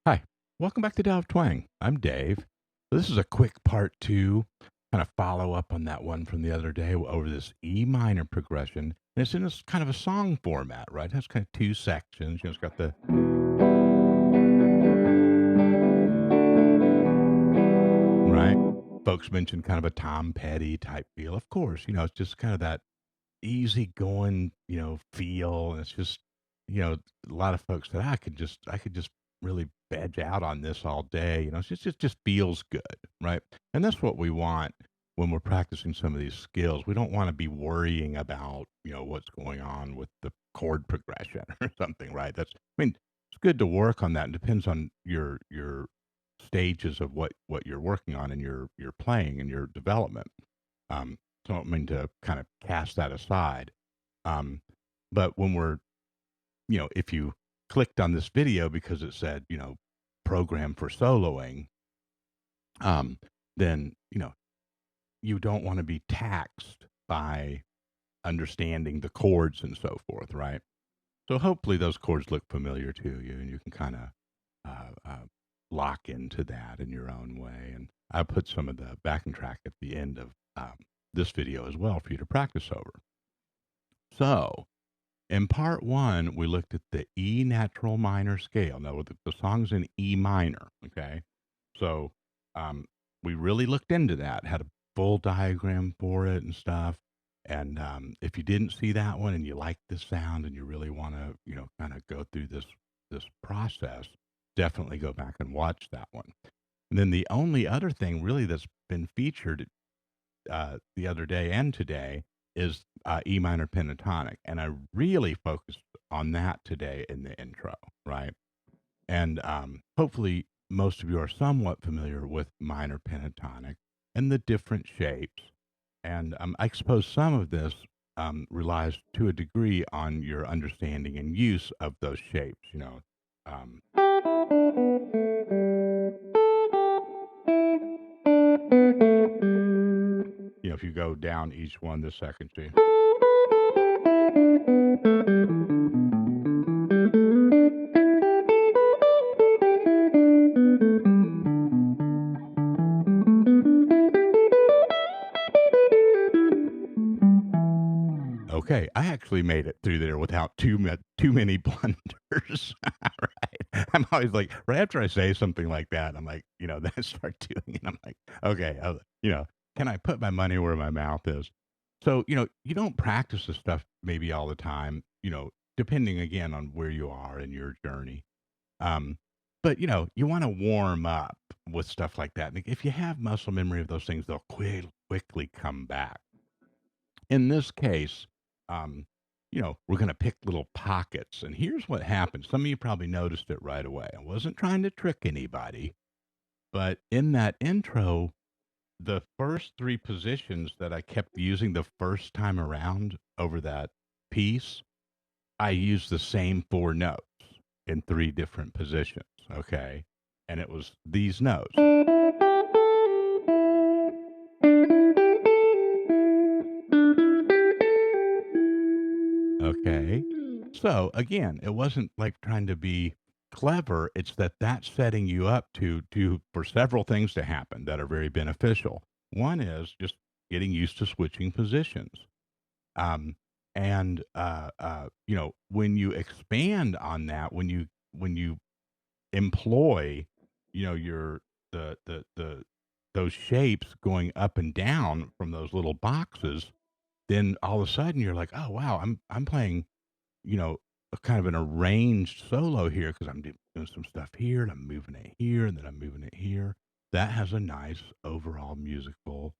Hi, welcome back to Tao of Twang. I'm Dave. This is a quick part two, kind of follow up on that one from the other day over this E minor progression. And it's in this kind of a song format, right? It has kind of two sections. It's got the right. Folks mentioned kind of a Tom Petty type feel. Of course, it's just kind of that easy going, feel. And it's just, a lot of folks said I could just really veg out on this all day. It just feels good, right? And that's what we want when we're practicing some of these skills. We don't want to be worrying about, what's going on with the chord progression or something, right? It's good to work on that. It depends on your stages of what you're working on and your playing and your development. So I don't mean to kind of cast that aside. Um, but when we're, if you clicked on this video because it said, program for soloing, um, then, you don't want to be taxed by understanding the chords and so forth, right? So hopefully those chords look familiar to you and you can kind of lock into that in your own way. And I put some of the backing track at the end of this video as well for you to practice over. So, in part one, we looked at the E natural minor scale. Now, the song's in E minor, okay? So, we really looked into that, had a full diagram for it and stuff. And if you didn't see that one and you like this sound and you really want to, kind of go through this process, definitely go back and watch that one. And then the only other thing really that's been featured the other day and today is E minor pentatonic, and I really focused on that today in the intro, right? And hopefully, most of you are somewhat familiar with minor pentatonic and the different shapes. And I suppose some of this relies to a degree on your understanding and use of those shapes. Um, if you go down each one, the second G. Okay, I actually made it through there without too many blunders. Right? I'm always like, right after I say something like that, I'm like, then I start doing it. I'm like, okay, can I put my money where my mouth is? So, you don't practice this stuff maybe all the time, depending again on where you are in your journey. Um, but you want to warm up with stuff like that. And if you have muscle memory of those things, they'll quickly come back. In this case, we're going to pick little pockets. And here's what happened. Some of you probably noticed it right away. I wasn't trying to trick anybody, but in that intro, the first 3 positions that I kept using the first time around over that piece, I used the same 4 notes in 3 different positions, okay? And it was these notes, okay? So, again, it wasn't like trying to be clever, it's that that's setting you up to for several things to happen that are very beneficial. One is just getting used to switching positions. Um, and when you expand on that, when you employ, your the those shapes going up and down from those little boxes, then all of a sudden you're like, oh wow, I'm playing, a kind of an arranged solo here because I'm doing some stuff here and I'm moving it here and then I'm moving it here. That has a nice overall musical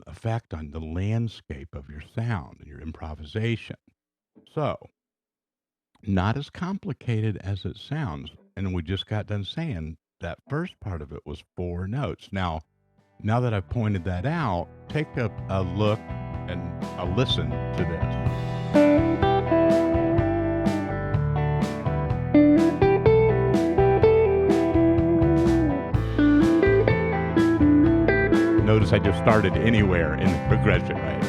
effect on the landscape of your sound and your improvisation. So, not as complicated as it sounds. And we just got done saying that first part of it was 4 notes. Now that I've pointed that out, take a look and a listen to this. Notice I just started anywhere in the progression, right?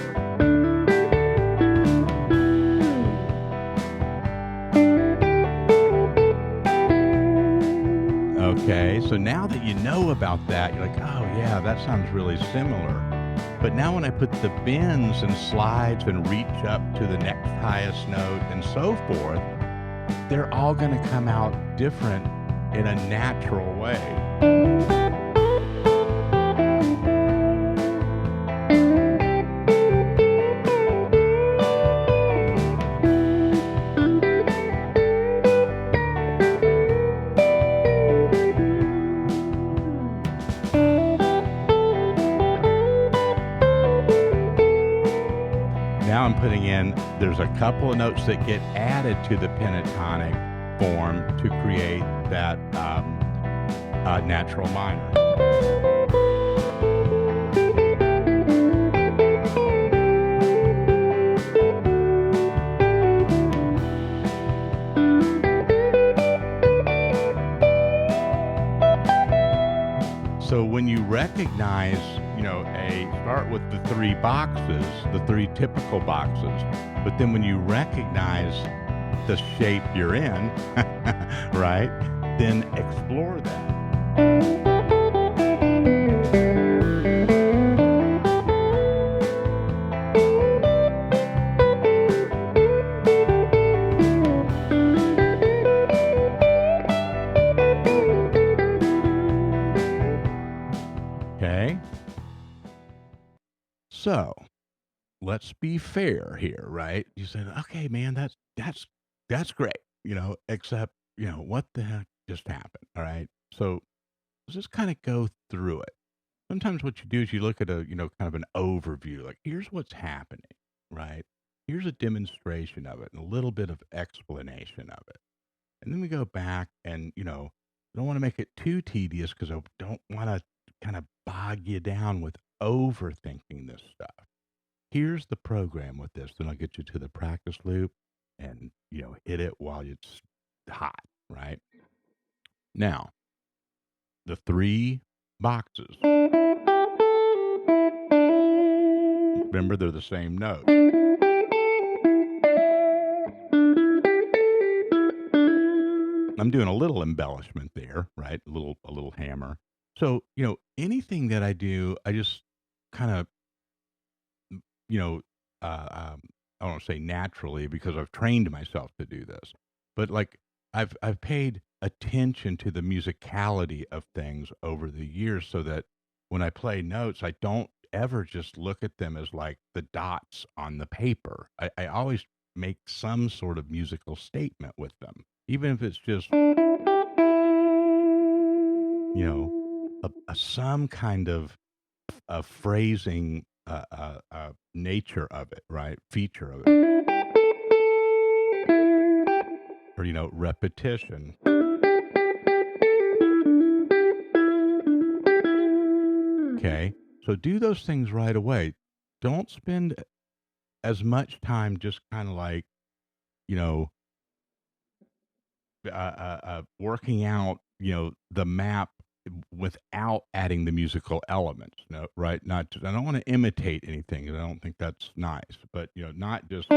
Okay, so now that you know about that, you're like, oh yeah, that sounds really similar. But now when I put the bends and slides and reach up to the next highest note and so forth, they're all going to come out different in a natural way. Now I'm putting in, there's a couple of notes that get added to the pentatonic form to create that natural minor. So when you recognize, start with the 3 boxes, the 3 typical boxes, but then when you recognize the shape you're in, right, then explore that. Okay? So, let's be fair here, right? You said, "Okay, man, that's great," except, what the heck just happened, all right? So, let's just kinda go through it. Sometimes what you do is you look at kind of an overview, like, here's what's happening, right? Here's a demonstration of it and a little bit of explanation of it. And then we go back and, I don't wanna make it too tedious because I don't wanna kinda bog you down with overthinking this stuff. Here's the program with this, then I'll get you to the practice loop and, hit it while it's hot, right? Now, the 3 boxes, remember they're the same note. I'm doing a little embellishment there, right? A little hammer. So, anything that I do, I just kinda, you know, I don't say naturally because I've trained myself to do this, but like I've paid attention to the musicality of things over the years so that when I play notes, I don't ever just look at them as like the dots on the paper. I always make some sort of musical statement with them, even if it's just, some kind of phrasing, nature of it, right? Feature of it, or repetition. Okay, So do those things right away. Don't spend as much time just kind of like, you know, working out, the map without adding the musical elements. No, right? Not. I don't want to imitate anything. 'Cause I don't think that's nice. But not just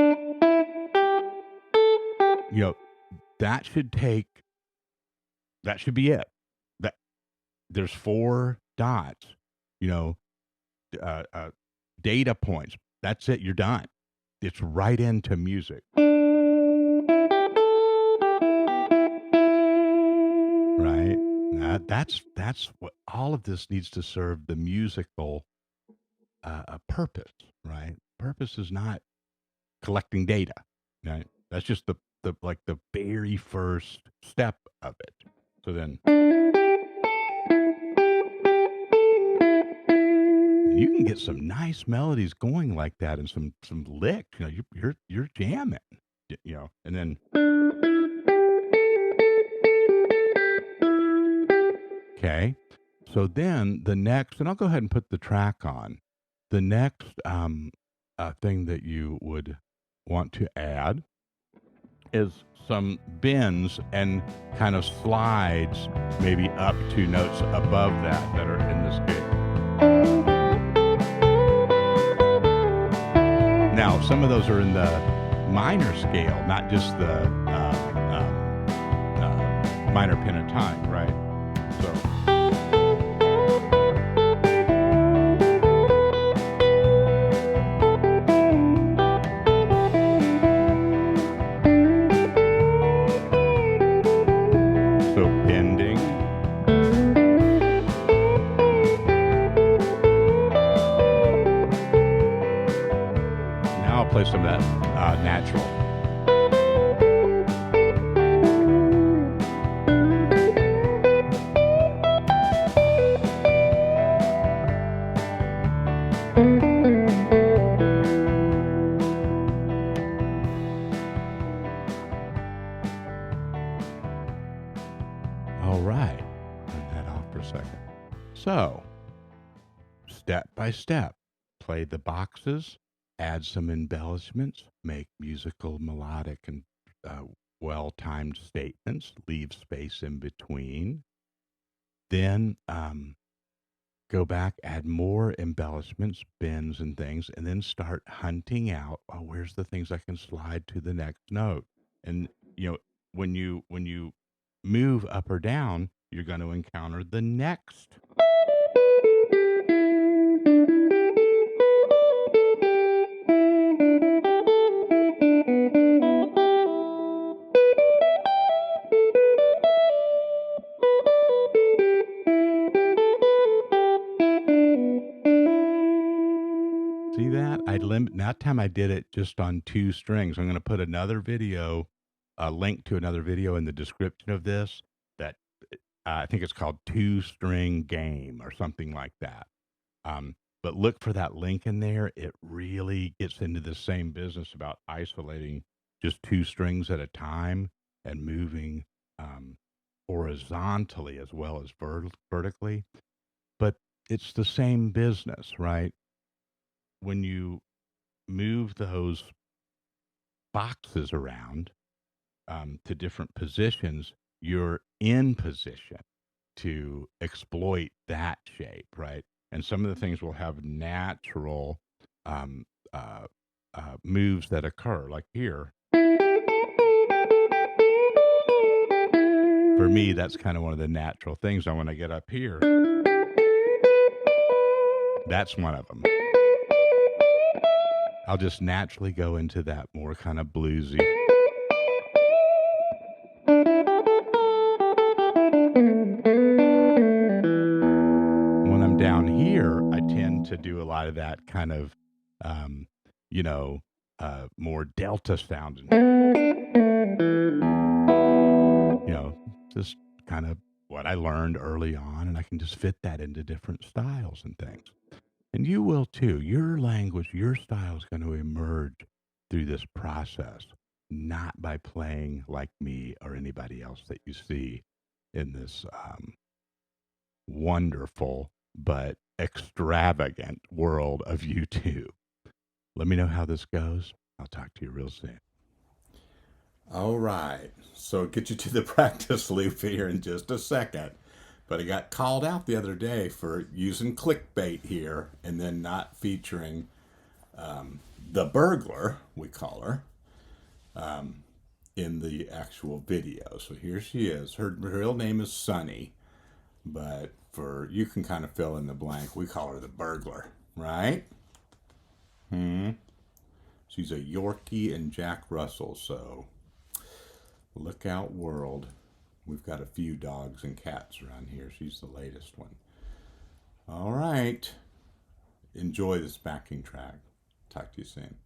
that should take. That should be it. That there's four dots. You know, uh, uh, data points. That's it. You're done. It's right into music. Right? That's what all of this needs to serve the musical purpose, right? Purpose is not collecting data, right? That's just the like the very first step of it. So then you can get some nice melodies going like that, and some licks. You're jamming, and then okay. So then the next, and I'll go ahead and put the track on. The next thing that you would want to add is some bends and kind of slides, maybe up to notes above that are in the scale. Now, some of those are in the minor scale, not just the minor pentatonic, right? So. Bending. Now I'll play some of that natural. All right. Turn that off for a second. So, step by step, play the boxes, add some embellishments, make musical, melodic, and well timed statements, leave space in between. Then go back, add more embellishments, bends, and things, and then start hunting out, where's the things I can slide to the next note? And, when you move up or down, you're going to encounter the next. See that? That time I did it just on 2 strings. I'm gonna put another video, a link to another video in the description of this that, I think it's called 2-String Game or something like that. But look for that link in there. It really gets into the same business about isolating just 2 strings at a time and moving, horizontally as well as vertically. But it's the same business, right? When you move those boxes around to different positions, you're in position to exploit that shape, right? And some of the things will have natural um, moves that occur, like here. For me, that's kind of one of the natural things. And when I get up here, that's one of them. I'll just naturally go into that more kind of bluesy. When I'm down here, I tend to do a lot of that kind of, um, more delta sounding. Just kind of what I learned early on, and I can just fit that into different styles and things. And you will too. Your language, your style is going to emerge through this process, not by playing like me or anybody else that you see in this wonderful but extravagant world of YouTube. Let me know how this goes. I'll talk to you real soon. All right. So get you to the practice loop here in just a second. But I got called out the other day for using clickbait here and then not featuring the burglar, we call her, in the actual video. So here she is. Her real name is Sunny, but for you can kind of fill in the blank. We call her the burglar, right? She's a Yorkie and Jack Russell, so look out, world. We've got a few dogs and cats around here. She's the latest one. All right. Enjoy this backing track. Talk to you soon.